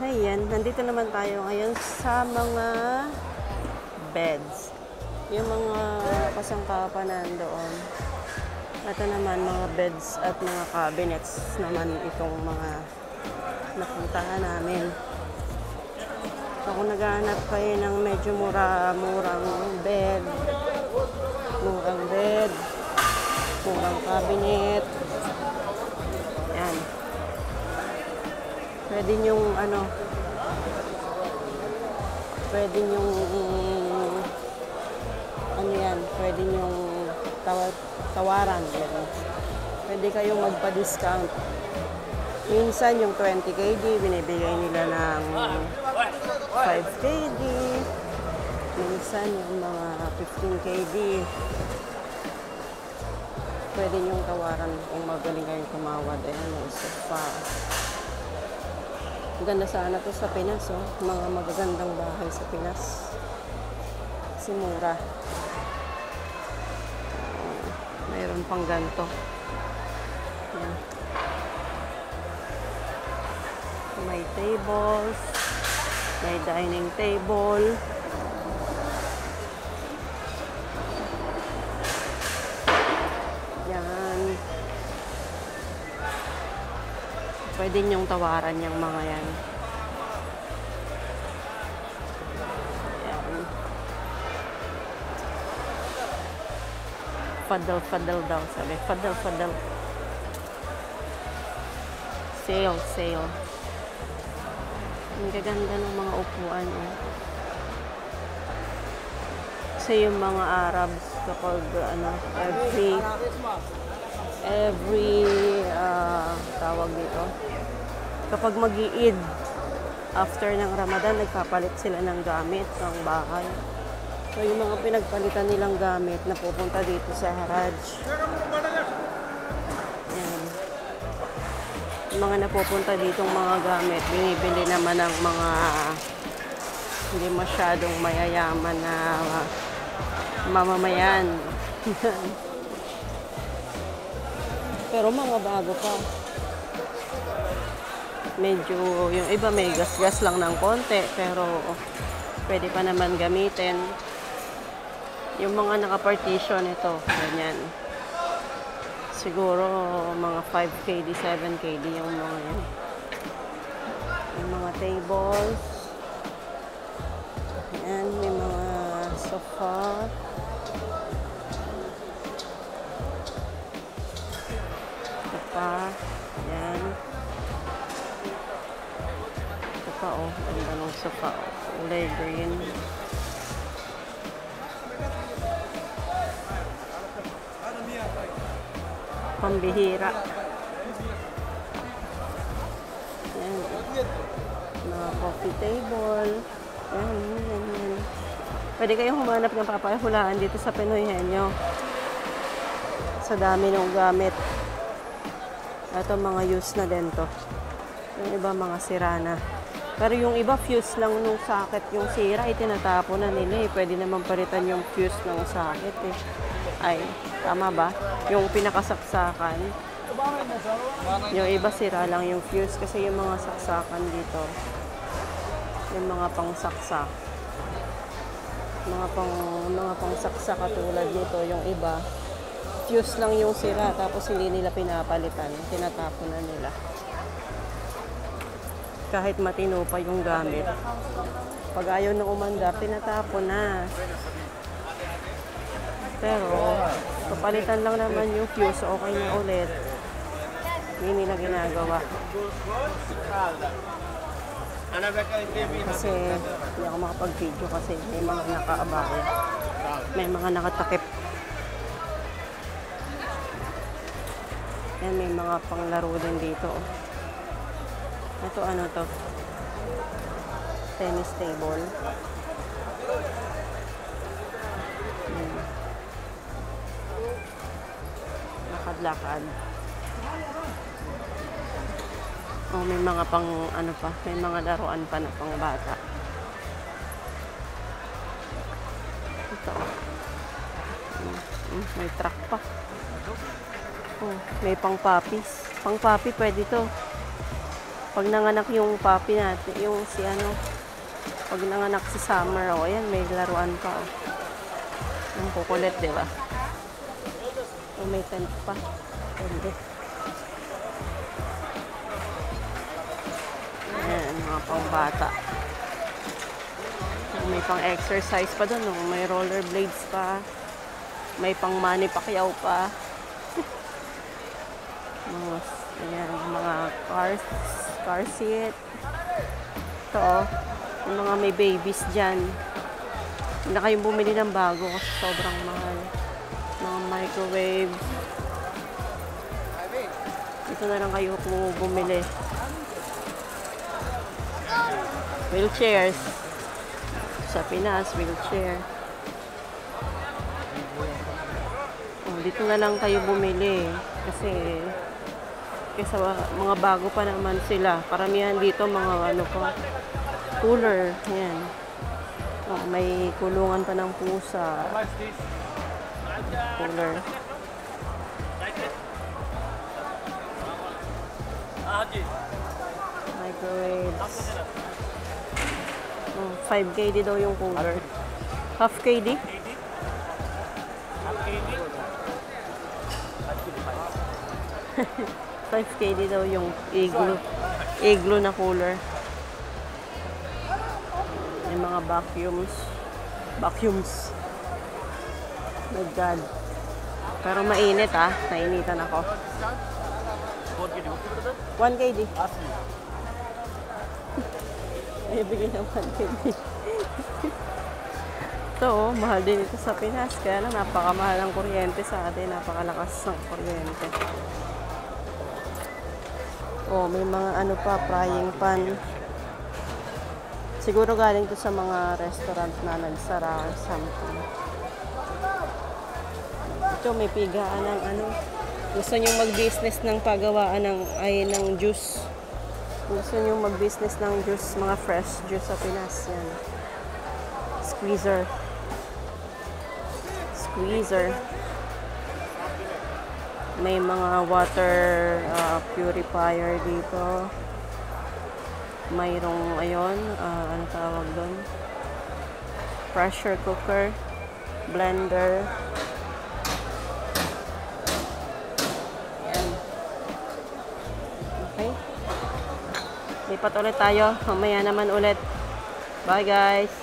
Ayan, nandito naman tayo ngayon sa mga beds. Yung mga kasangkapan nandoon. Ito naman, mga beds at mga cabinets naman itong mga napuntahan namin. So, kung naghahanap kayo ng medyo murang bed, murang cabinet, yan. Pwede nyong pwede nyong tawaran. Yan. Pwede kayong magpa-discount. Minsan yung 20 KD, binibigay nila ng 5 KD. Minsan yung mga 15 KD. Pwede nyong tawaran kung magaling kayong tumawad. Ayan, yung sofa. Ganda sana to sa Pinas, oh. Mga magagandang bahay sa Pinas. Kasi mura. Mayroon pang ganito. Yan. May tables. May dining table. Yan. Pwede niyong tawaran yung mga yan. Yan. Fadal daw, sabi. Fadal. Sale. Ang gaganda ng mga upuan, eh. Kasi yung mga Arabs kapag every tawag dito, kapag mag-i-Eid after ng Ramadan, nagpapalit sila ng gamit ng bahay. So yung mga pinagpalitan nilang gamit na pupunta dito sa Haraj. Yan. Yung mga napupunta ditong mga gamit, binibili naman ng mga hindi masyadong mayayaman na mamamayan. Pero mga bago pa. Medyo, yung iba may gas-gas lang ng konti, pero pwede pa naman gamitin. Yung mga naka-partition ito, ganyan. Siguro mga 5 KD, 7 KD yung mga yan. Yung mga tables. Yan, may mga sofa. Yan. Sofa, oh. Ganda ng sofa, oh. Kulay green. Pambihira. Yan. Mga coffee table. Yan. Pwede kayong humanap ng papahulaan dito sa Pinoy Henyo. Sa dami ng gamit. Ito mga use na din to. Yung iba mga sira na. Pero yung iba fuse lang nung socket. Yung sira itinatapo na nila, eh. Pwede naman palitan yung fuse ng socket, eh. Ay, tama ba? Yung pinakasaksakan. Yung iba sira lang yung fuse kasi yung mga saksakan dito. Yung mga pangsaksak. Mga pangsaksak katulad nito, yung iba fuse lang yung sira, tapos hindi nila pinapalitan. Tinatapon na nila. Kahit matino pa yung gamit. Pag ayaw na umandar, tinatapon na. Pero, papalitan lang naman yung fuse, okay na ulit. Hindi nila ginagawa. Kasi, hindi ako makapag-video kasi may mga nakaabaya. May mga nakatakip. Yan, may mga panglaro din dito. Ito ano to? Tennis table. Lakad-lakad. Oh, may mga pang ano pa, may mga laruan pa na pang bata. Ito. May truck pa. Oh, may pang puppies. Pang puppy pwede to. Pag nanganak yung puppy natin, yung si ano, pag nanganak si Summer, oh, ayan, may laruan pa, oh. Ang kukulit, di ba? Oh, may tent pa. Pwede. Ayan, mga pangbata. May pang-exercise pa doon, oh. May rollerblades pa. May pang-Manny Pacquiao pa. Ayan, mga car seat. Ito, oh, yung mga may babies dyan. Hindi na kayong bumili ng bago kasi sobrang mahal. Mga microwave. Ito na lang kayo kung bumili. Wheelchairs. Sa Pinas, wheelchair. Oh, dito na lang kayo bumili. Kasi mga bago pa naman sila. Paramihan dito mga ano pa, cooler. Yan. Oh, may kulungan pa ng pusa. Cooler. Microwaves. Oh, 5 KD daw yung cooler. Half KD? 5 KD daw yung igloo na cooler. May mga vacuums. My God. Pero mainit, ah. Nainitan ako. 1 KD. Ay, bigyan ng 1 KD. Ito, oh, mahal din ito sa Pinas. Kaya lang, napakamahal ang kuryente sa atin. Napakalakas ng kuryente. Oh, may mga ano pa, frying pan. Siguro galing to sa mga restaurant na nagsara or something. Ito, may pigaan ng ano. Gusto nyo mag-business ng paggawaan ng juice. Gusto nyo mag-business ng juice, mga fresh juice sa Pinas. Yan. Squeezer. May mga water purifier dito. Mayroong, ayun, ano tawag doon? Pressure cooker, blender. Ayan. Okay. Lipat ulit tayo. Mamaya naman ulit. Bye, guys.